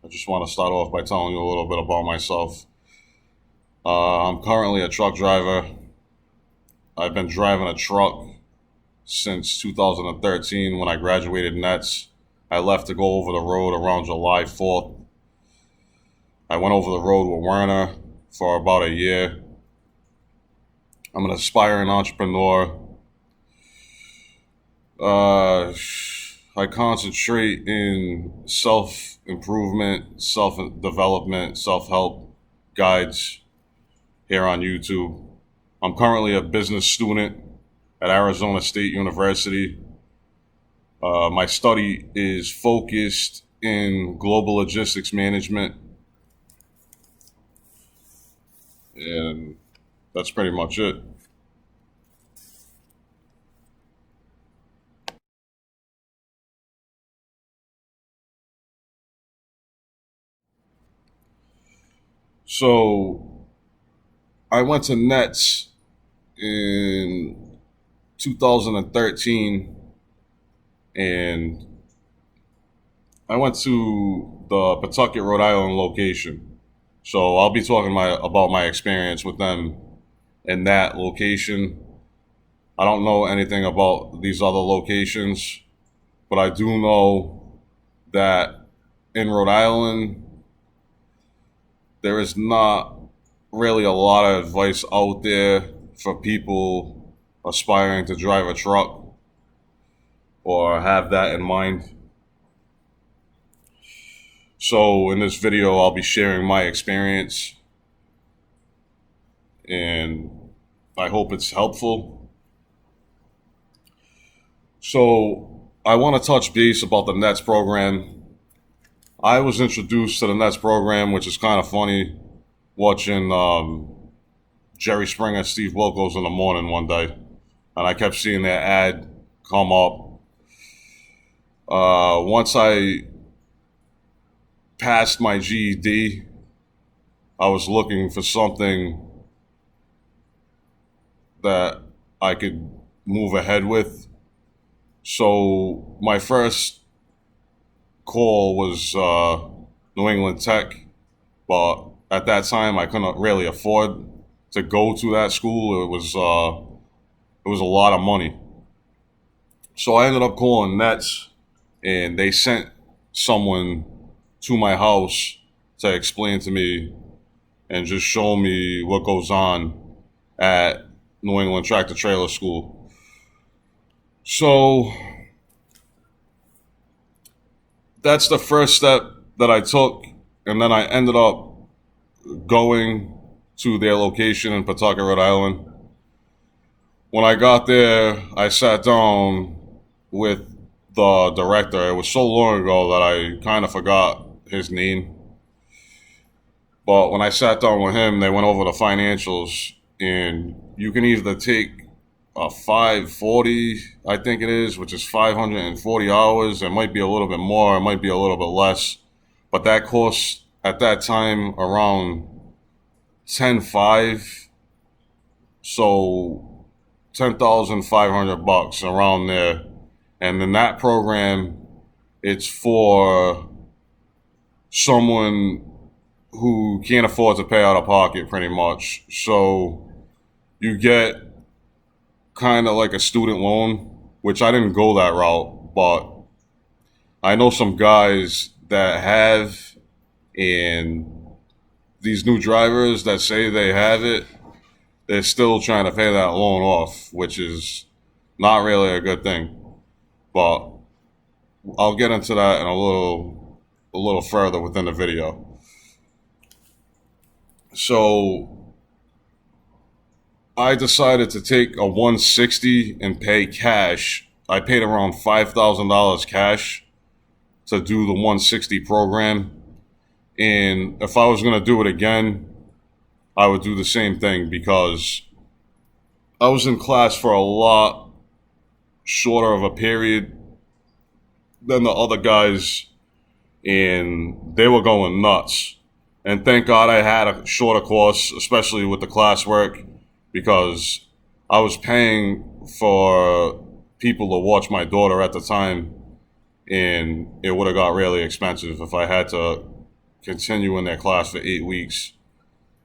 I just want to start off by telling you a little bit about myself. I'm currently a truck driver. I've been driving a truck since 2013 when I graduated N.E.T.T.S. I left to go over the road around July 4th. I went over the road with Werner for about a year. I'm an aspiring entrepreneur. I concentrate in self-improvement, self-development, self-help guides here on YouTube. I'm currently a business student at Arizona State University. My study is focused in global logistics management, and that's pretty much it. So I went to N.E.T.T.S in 2013, and I went to the Pawtucket, Rhode Island location. So I'll be talking about my experience with them in that location. I don't know anything about these other locations, but I do know that in Rhode Island, there is not really a lot of advice out there for people aspiring to drive a truck or have that in mind. So in this video, I'll be sharing my experience, and I hope it's helpful. So I want to touch base about the N.E.T.S program. I was introduced to the N.E.T.S program, which is kind of funny, watching Jerry Springer, Steve Wilkos in the morning one day, and I kept seeing their ad come up. Once I passed my GED, I was looking for something that I could move ahead with. So my first call was New England Tech, but at that time I couldn't really afford to go to that school. It was a lot of money. So I ended up calling N.E.T.S, and they sent someone to my house to explain to me and just show me what goes on at New England Tractor Trailer School. So that's the first step that I took, and then I ended up going to their location in Pawtucket, Rhode Island. When I got there, I sat down with the director. It was so long ago that I kind of forgot his name. But when I sat down with him, they went over the financials, and you can either take a 540, I think it is, which is 540 hours. It might be a little bit more, it might be a little bit less. But that cost at that time around 10.5, so $10,500 around there. And in that program, it's for someone who can't afford to pay out of pocket, pretty much. So you get kind of like a student loan, which I didn't go that route, but I know some guys that have, and these new drivers that say they have it, they're still trying to pay that loan off, which is not really a good thing. But I'll get into that in a little further within the video. So I decided to take a 160 and pay cash. I paid around $5,000 cash to do the 160 program. And if I was going to do it again, I would do the same thing, because I was in class for a lot shorter of a period than the other guys, and they were going nuts. And thank God I had a shorter course, especially with the classwork, because I was paying for people to watch my daughter at the time, and it would have got really expensive if I had to continue in their class for 8 weeks,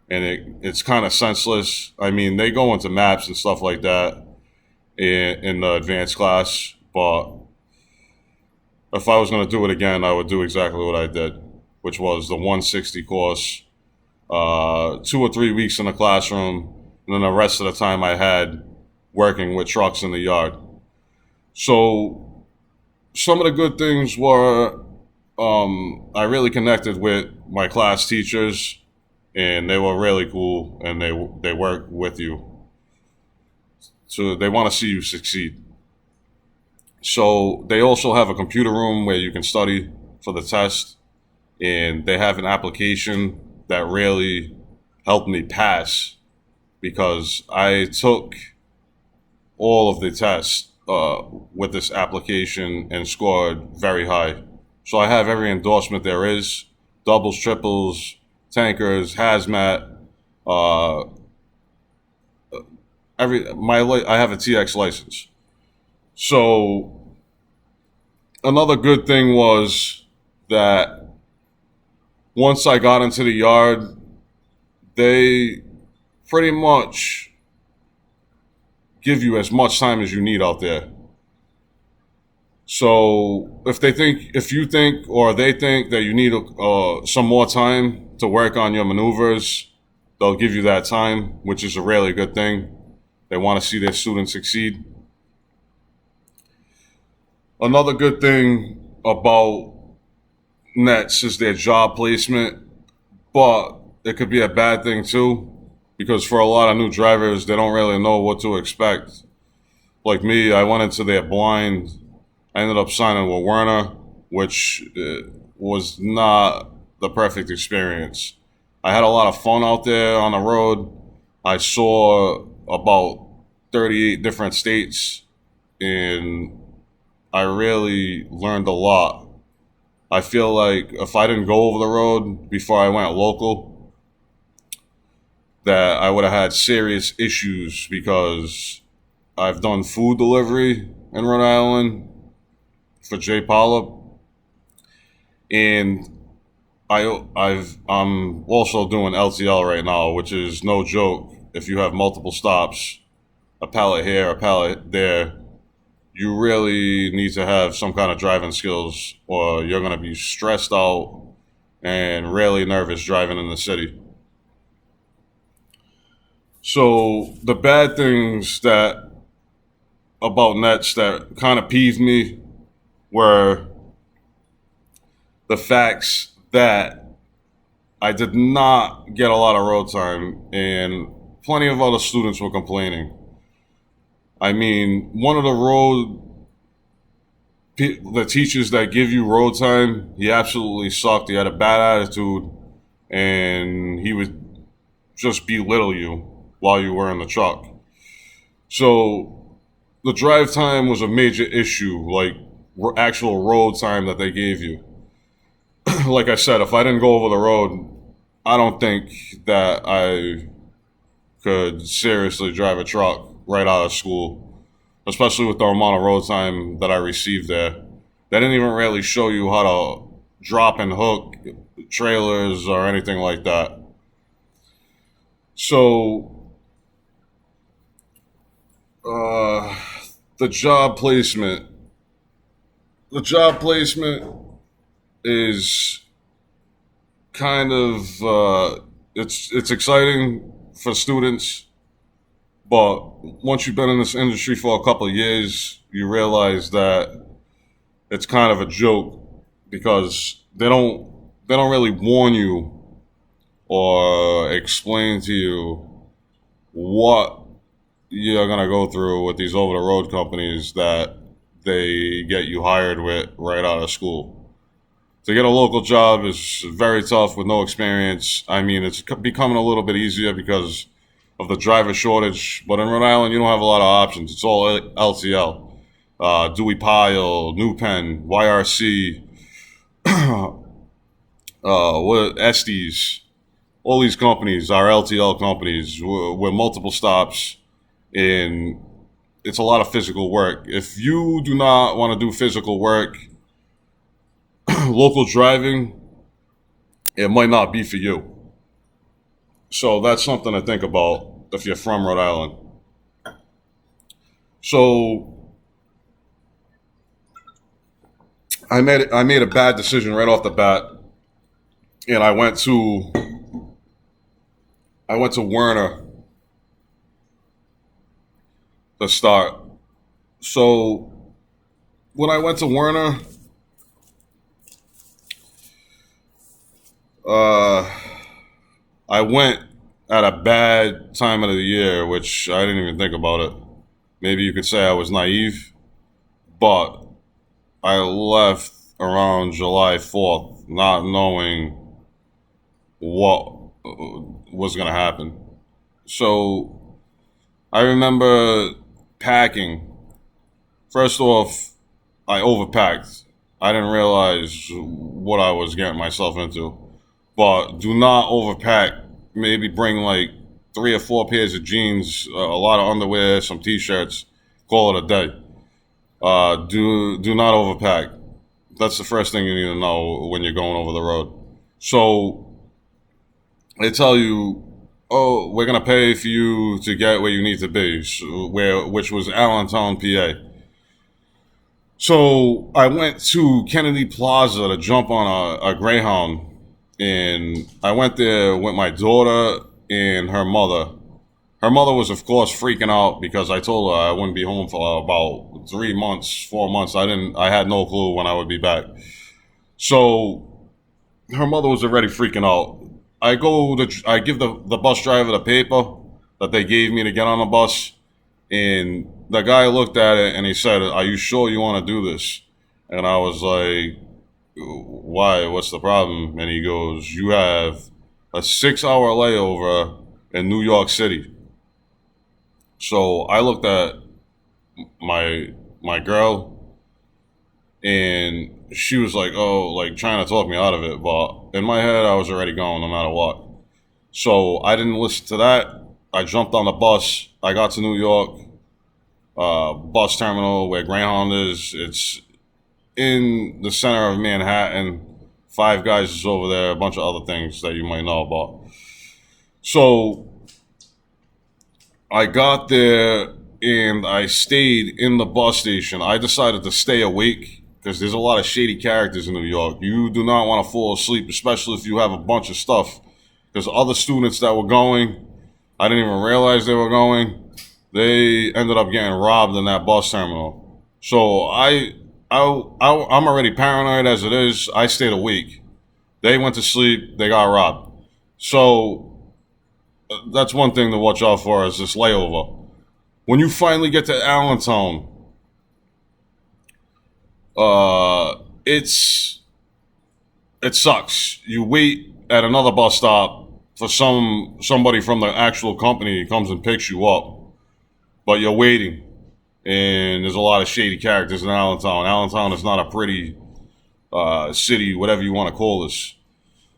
and it's kind of senseless. I mean, they go into maps and stuff like that in the advanced class, but if I was going to do it again, I would do exactly what I did, which was the 160 course, 2 or 3 weeks in the classroom, and then the rest of the time I had working with trucks in the yard. So some of the good things were I really connected with my class teachers, and they were really cool, and they work with you, so they want to see you succeed. So they also have a computer room where you can study for the test, and they have an application that really helped me pass because I took all of the tests with this application and scored very high. So I have every endorsement there is: doubles, triples, tankers, hazmat. Uh, I have a TX license. So another good thing was that once I got into the yard, they pretty much give you as much time as you need out there. So if you think, or they think that you need some more time to work on your maneuvers, they'll give you that time, which is a really good thing. They want to see their students succeed. Another good thing about N.E.T.T.S is their job placement, but it could be a bad thing too, because for a lot of new drivers, they don't really know what to expect. Like me, I went into there blind. I ended up signing with Werner, which was not the perfect experience. I had a lot of fun out there on the road. I saw about 38 different states, and I really learned a lot. I feel like if I didn't go over the road before I went local, that I would have had serious issues, because I've done food delivery in Rhode Island for J. Pollard, and I'm also doing LTL right now, which is no joke. If you have multiple stops, a pallet here, a pallet there, you really need to have some kind of driving skills, or you're going to be stressed out and really nervous driving in the city. So the bad things that about N.E.T.T.S that kind of peeved me were the facts that I did not get a lot of road time, and plenty of other students were complaining. I mean, one of the teachers that give you road time, he absolutely sucked. He had a bad attitude, and he would just belittle you while you were in the truck. So the drive time was a major issue, like actual road time that they gave you. Like I said, if I didn't go over the road, I don't think that I could seriously drive a truck right out of school, especially with the amount of road time that I received there. They didn't even really show you how to drop and hook trailers or anything like that. So, uh, the job placement. The job placement is kind of it's exciting for students, but once you've been in this industry for a couple of years, you realize that it's kind of a joke, because they don't really warn you or explain to you what you're gonna go through with these over the road companies that they get you hired with right out of school. To get a local job is very tough with no experience. I mean, it's becoming a little bit easier because of the driver shortage, but in Rhode Island, you don't have a lot of options. It's all LTL, Dewey Pile, New Penn, YRC, what Estes. All these companies are LTL companies with multiple stops, and it's a lot of physical work. If you do not want to do physical work, local driving it might not be for you. So that's something to think about if you're from Rhode Island. So I made a bad decision right off the bat, and I went to Werner to start. So when I went to Werner, uh, I went at a bad time of the year, which I didn't even think about it. Maybe you could say I was naive, but I left around July 4th, not knowing what was going to happen. So I remember packing. First off, I overpacked. I didn't realize what I was getting myself into. But do not overpack. Maybe bring like 3 or 4 pairs of jeans, a lot of underwear, some t-shirts. Call it a day. Do not overpack. That's the first thing you need to know when you're going over the road. So they tell you, oh, we're gonna pay for you to get where you need to be, which was Allentown, PA. So I went to Kennedy Plaza to jump on a Greyhound, and I went there with my daughter and her mother. Her mother was, of course, freaking out because I told her I wouldn't be home for about 3 months, 4 months. I had no clue when I would be back. So her mother was already freaking out. I give the bus driver the paper that they gave me to get on the bus, and the guy looked at it and he said, "Are you sure you want to do this?" And I was like, "Why? What's the problem?" And he goes, "You have a 6 hour layover in New York City." So I looked at my girl, and she was like, "Oh," like trying to talk me out of it. But in my head, I was already going no matter what. So I didn't listen to that. I jumped on the bus. I got to New York bus terminal where Greyhound is. It's in the center of Manhattan. Five Guys is over there. A bunch of other things that you might know about. So I got there and I stayed in the bus station. I decided to stay awake because there's a lot of shady characters in New York. You do not want to fall asleep, especially if you have a bunch of stuff. Because other students that were going, I didn't even realize they were going. They ended up getting robbed in that bus terminal. So I'm already paranoid as it is. I stayed awake. They went to sleep. They got robbed. So that's one thing to watch out for is this layover. When you finally get to Allentown, uh, it's it sucks. You wait at another bus stop for somebody from the actual company comes and picks you up, but you're waiting, and there's a lot of shady characters in Allentown. Allentown is not a pretty city, whatever you want to call this.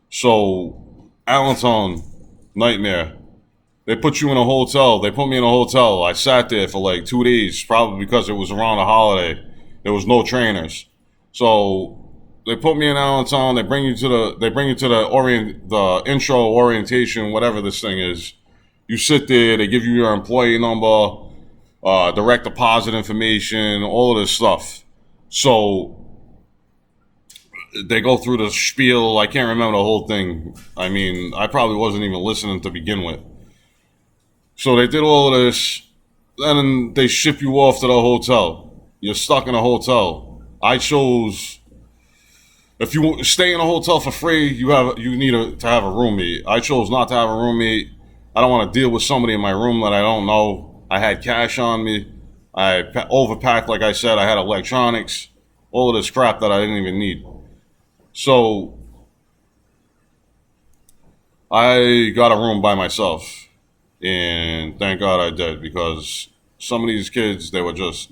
So Allentown, nightmare. They put you in a hotel. They put me in a hotel. I sat there for like 2 days, probably because it was around a holiday. There was no trainers, so they put me in Allentown. They bring you to the intro orientation, whatever this thing is. You sit there. They give you your employee number, direct deposit information, all of this stuff. So they go through the spiel. I can't remember the whole thing. I mean, I probably wasn't even listening to begin with. So they did all of this. Then they ship you off to the hotel. You're stuck in a hotel. I chose, if you stay in a hotel for free, you need to have a roommate. I chose not to have a roommate. I don't want to deal with somebody in my room that I don't know. I had cash on me. I overpacked, like I said. I had electronics, all of this crap that I didn't even need. So I got a room by myself, and thank God I did, because some of these kids, they were just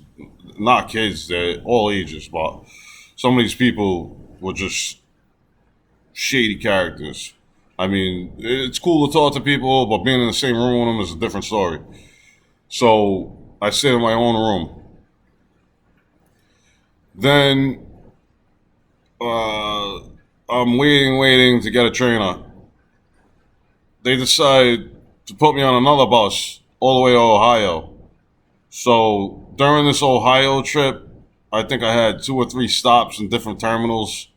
not kids. They're all ages, but some of these people were just shady characters. I mean, it's cool to talk to people, but being in the same room with them is a different story. So I stayed in my own room. Then I'm waiting to get a trainer. They decide to put me on another bus all the way to Ohio. So during this Ohio trip, I think I had 2 or 3 stops in different terminals.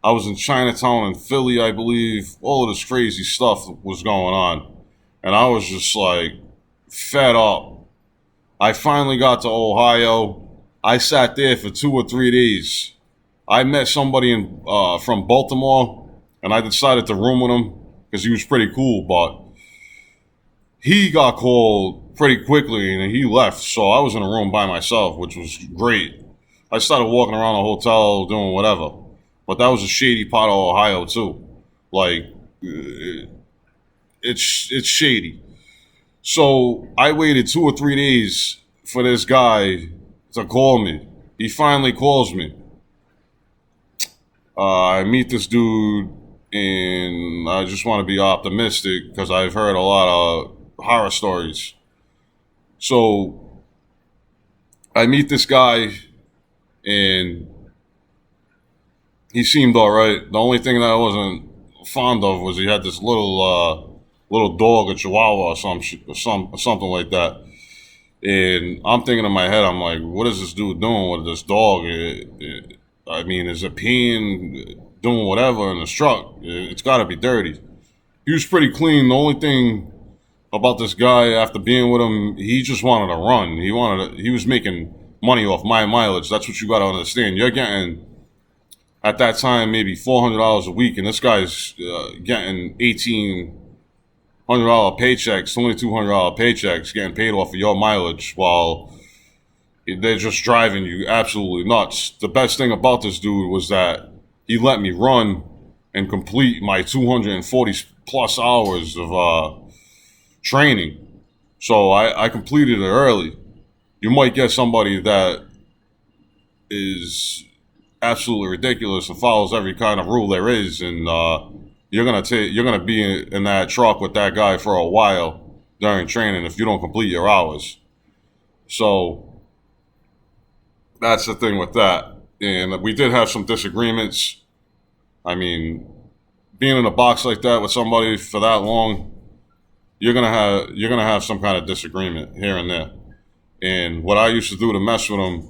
I was in Chinatown and Philly, I believe. All of this crazy stuff was going on. And I was just like fed up. I finally got to Ohio. I sat there for 2 or 3 days. I met somebody from Baltimore, and I decided to room with him because he was pretty cool. But he got called pretty quickly, and he left. So I was in a room by myself, which was great. I started walking around the hotel doing whatever, but that was a shady part of Ohio too. Like it's shady. So I waited 2 or 3 days for this guy to call me. He finally calls me. I meet this dude, and I just want to be optimistic because I've heard a lot of horror stories. So I meet this guy, and he seemed all right. The only thing that I wasn't fond of was he had this little dog, a Chihuahua or something like that. And I'm thinking in my head, I'm like, what is this dude doing with this dog? I mean, is it peeing, doing whatever in his truck? It's got to be dirty. He was pretty clean. The only thing about this guy, after being with him, he just wanted to run. He was making money off my mileage. That's what you got to understand. You're getting at that time maybe $400 a week, and this guy's getting $1,800 paychecks, $2,200 paychecks, getting paid off of your mileage while they're just driving you absolutely nuts. The best thing about this dude was that he let me run and complete my 240 plus hours of training. So I completed it early. You might get somebody that is absolutely ridiculous and follows every kind of rule there is, and you're gonna be in that truck with that guy for a while during training if you don't complete your hours. So that's the thing with that. And we did have some disagreements. I mean, being in a box like that with somebody for that long, you're gonna have some kind of disagreement here and there. And what I used to do to mess with him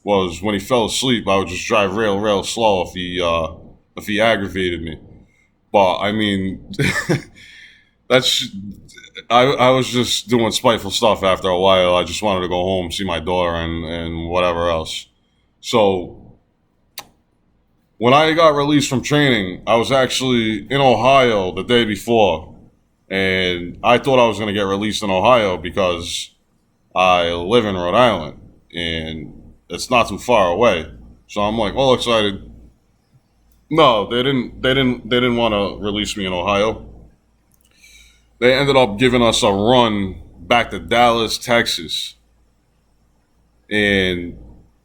was when he fell asleep, I would just drive real slow if he aggravated me. But I mean, that's I was just doing spiteful stuff after a while. I just wanted to go home, see my daughter, and whatever else. So when I got released from training, I was actually in Ohio the day before, and I thought I was going to get released in Ohio because I live in Rhode Island, and it's not too far away. So I'm like all excited. No, they didn't. They didn't want to release me in Ohio. They ended up giving us a run back to Dallas, Texas, and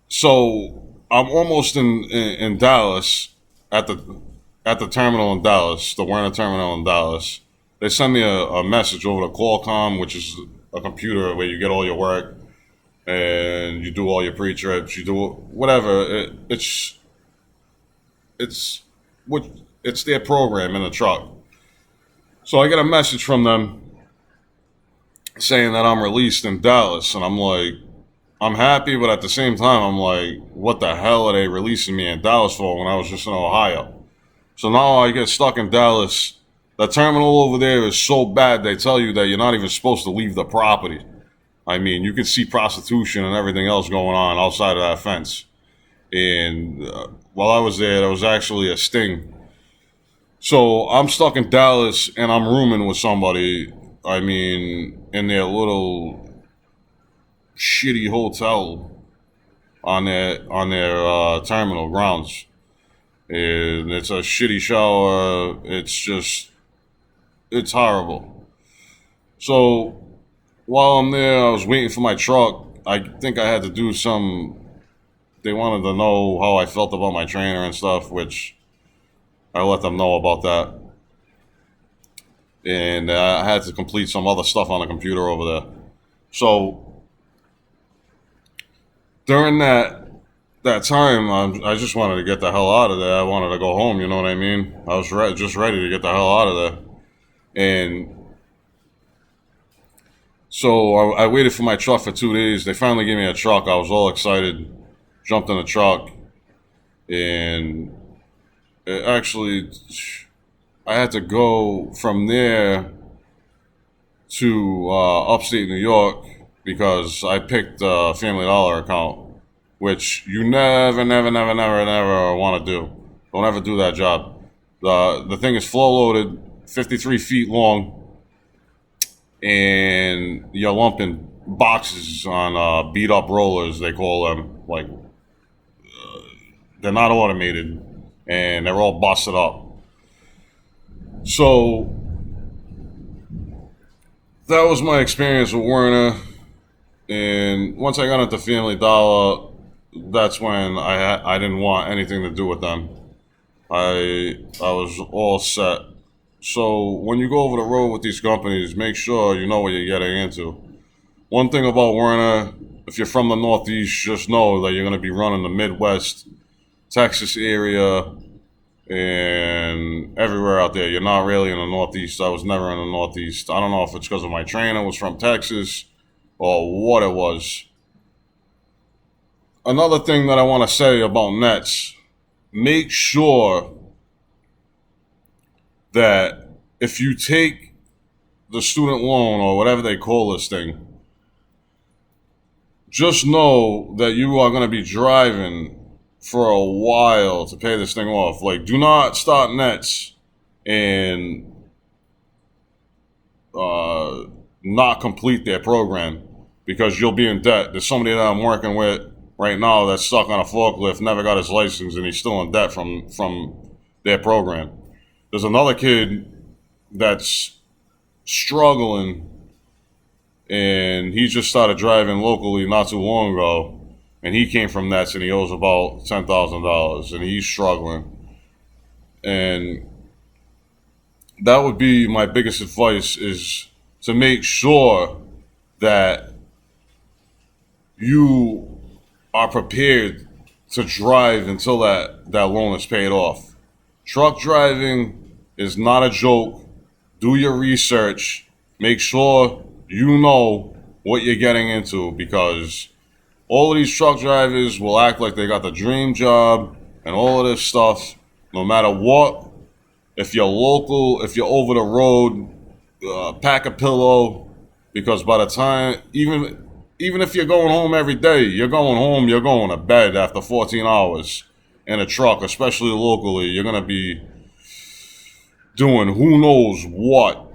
so I'm almost in Dallas at the terminal in Dallas, the Werner terminal in Dallas. They send me a message over to Qualcomm, which is a computer where you get all your work and you do all your pre-trips, you do whatever. It's what it's their program in the truck. So I get a message from them saying that I'm released in Dallas, and I'm like, I'm happy, but at the same time, I'm like, what the hell are they releasing me in Dallas for when I was just in Ohio? So now I get stuck in Dallas. The terminal over there is so bad, they tell you that you're not even supposed to leave the property. I mean, you can see prostitution and everything else going on outside of that fence. And while I was there was actually a sting. So I'm stuck in Dallas and I'm rooming with somebody. I mean, in their little shitty hotel on their terminal grounds, and it's a shitty shower. It's horrible. So while I'm there, I was waiting for my truck. I think I had to do some. They wanted to know how I felt about my trainer and stuff, which I let them know about that. And I had to complete some other stuff on the computer over there. So during that time, I just wanted to get the hell out of there. I wanted to go home. You know what I mean? I was just ready to get the hell out of there. And so I waited for my truck for 2 days. They finally gave me a truck. I was all excited. Jumped in the truck, and it actually, I had to go from there to upstate New York because I picked a Family Dollar account, which you never, never, never, never, never want to do. Don't ever do that job. The thing is floor loaded, 53 feet long, and you're lumping boxes on beat up rollers, they call them. Like, they're not automated, and they're all busted up. So that was my experience with Werner. And once I got into Family Dollar, that's when I didn't want anything to do with them. I was all set. So when you go over the road with these companies, make sure you know what you're getting into. One thing about Werner, if you're from the Northeast, just know that you're going to be running the Midwest, Texas area, and everywhere out there. You're not really in the Northeast. I was never in the Northeast. I don't know if it's because of my trainer was from Texas or what it was. Another thing that I want to say about N.E.T.T.S, make sure that if you take the student loan or whatever they call this thing, just know that you are going to be driving for a while to pay this thing off. Like, do not start N.E.T.T.S and not complete their program because you'll be in debt. There's somebody that I'm working with right now that's stuck on a forklift, never got his license, and he's still in debt from their program. There's another kid that's struggling, and he just started driving locally not too long ago, and he came from N.E.T.S and he owes about $10,000, and he's struggling. And that would be my biggest advice, is to make sure that you are prepared to drive until that loan is paid off. Truck driving is not a joke. Do your research. Make sure you know what you're getting into, because all of these truck drivers will act like they got the dream job and all of this stuff. No matter what, if you're local, if you're over the road, pack a pillow, because by the time, even if you're going home every day, you're going to bed after 14 hours in a truck, especially locally. You're going to be doing who knows what.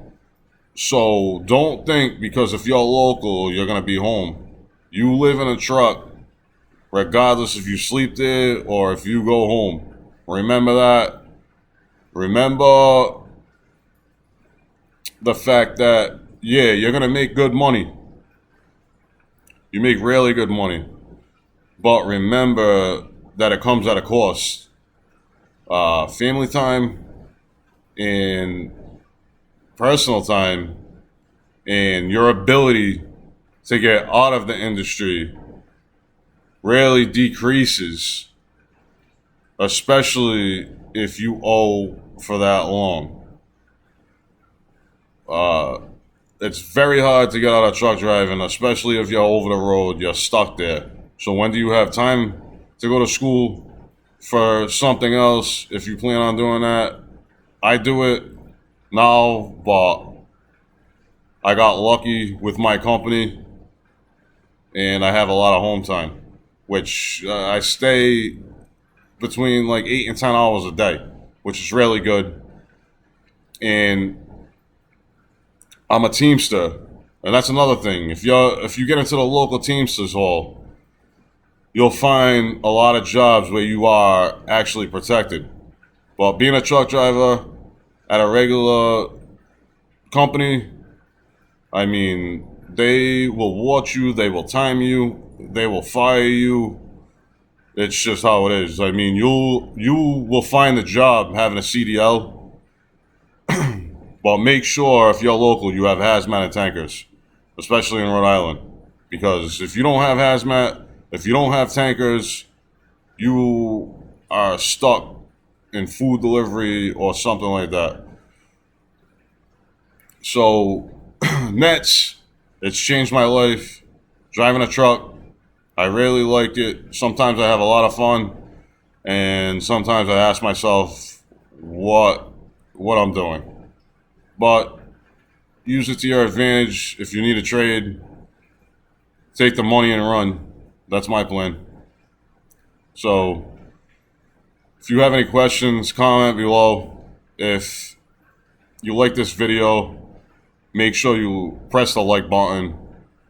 So don't think because if you're local, you're going to be home. You live in a truck, regardless if you sleep there or if you go home. Remember that. Remember the fact that, yeah, you're going to make good money. You make really good money. But remember that it comes at a cost. Family time and personal time and your ability to get out of the industry really decreases, especially if you owe for that long. It's very hard to get out of truck driving, especially if you're over the road, you're stuck there. So when do you have time to go to school for something else if you plan on doing that? I do it now, but I got lucky with my company and I have a lot of home time, which I stay between like 8 and 10 hours a day, which is really good. And I'm a Teamster, and that's another thing. If you get into the local Teamsters hall, you'll find a lot of jobs where you are actually protected. But being a truck driver at a regular company, I mean, they will watch you, they will time you, they will fire you. It's just how it is. I mean, you will find a job having a CDL. But make sure if you're local, you have hazmat and tankers, especially in Rhode Island. Because if you don't have hazmat, if you don't have tankers, you are stuck in food delivery or something like that. So, Nets, it's changed my life. Driving a truck, I really like it. Sometimes I have a lot of fun, and sometimes I ask myself what I'm doing. But use it to your advantage. If you need a trade, take the money and run. That's my plan. So, if you have any questions, comment below. If you like this video, make sure you press the like button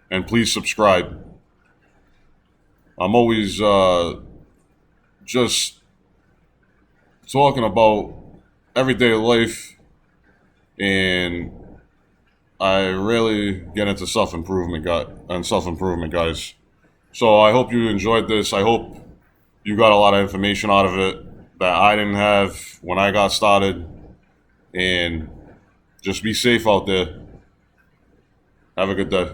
and please subscribe. I'm always just talking about everyday life, and I really get into self-improvement, guys. So I hope you enjoyed this. I hope you got a lot of information out of it that I didn't have when I got started. And just be safe out there. Have a good day.